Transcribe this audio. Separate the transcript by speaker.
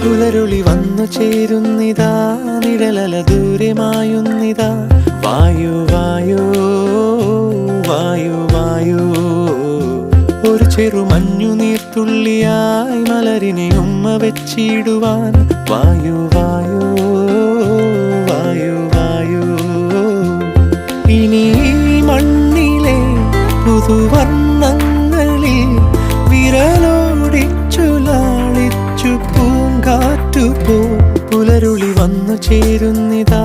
Speaker 1: പുലരുളി വന്നു ചേരുന്നിതാ, നിഴലല ദൂരെ മായുന്നിതാ. വായു വായു വായു വായു, ഒരു ചെറു മഞ്ഞു നീർത്തുള്ളിയായി മലരിനെ ഉമ്മ വെച്ചിടുവാൻ. വായു വായു വായു വായു, ഇനി മണ്ണിലെ പുതുവർണ്ണങ്ങളിൽ വിരലോടിച്ചു ലാളിച്ചു പൂങ്കാറ്റു പോ. പുലരുളി വന്നു ചേരുന്നിതാ,